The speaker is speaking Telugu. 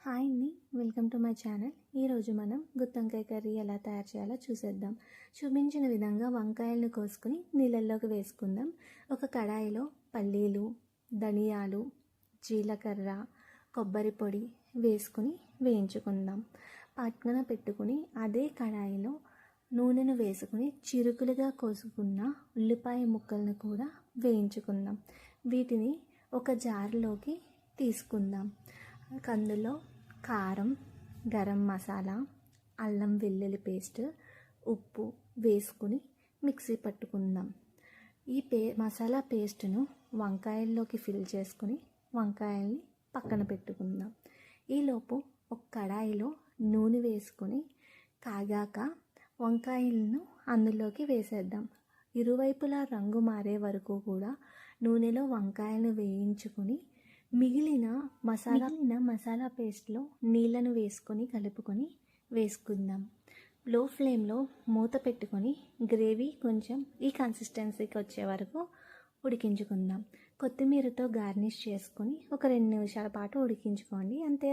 హాయ్ అండి, వెల్కమ్ టు మై ఛానల్. ఈరోజు మనం గుత్తొంకాయ కర్రీ ఎలా తయారు చేయాలో చూసేద్దాం. చూపించిన విధంగా వంకాయలను కోసుకుని నీళ్ళల్లోకి వేసుకుందాం. ఒక కడాయిలో పల్లీలు, ధనియాలు, జీలకర్ర, కొబ్బరి పొడి వేసుకుని వేయించుకుందాం. పక్కన పెట్టుకుని అదే కడాయిలో నూనెను వేసుకుని చిరుకులుగా కోసుకున్న ఉల్లిపాయ ముక్కలను కూడా వేయించుకుందాం. వీటిని ఒక జార్లోకి తీసుకుందాం. అందులో కారం, గరం మసాలా, అల్లం వెల్లుల్లి పేస్ట్, ఉప్పు వేసుకుని మిక్సీ పట్టుకుందాం. ఈ మసాలా పేస్ట్ను వంకాయల్లోకి ఫిల్ చేసుకుని వంకాయల్ని పక్కన పెట్టుకుందాం. ఈలోపు ఒక కడాయిలో నూనె వేసుకొని కాగాక వంకాయలను అందులోకి వేసేద్దాం. ఇరువైపులా రంగు మారే వరకు కూడా నూనెలో వంకాయలను వేయించుకొని మిగిలిన మసాలా పేస్ట్లో నీళ్ళను వేసుకొని కలుపుకొని వేసుకుందాం. లో ఫ్లేమ్లో మూత పెట్టుకొని గ్రేవీ కొంచెం ఈ కన్సిస్టెన్సీకి వచ్చే వరకు ఉడికించుకుందాం. కొత్తిమీరతో గార్నిష్ చేసుకొని ఒక 2 నిమిషాల పాటు ఉడికించుకోండి. అంతే.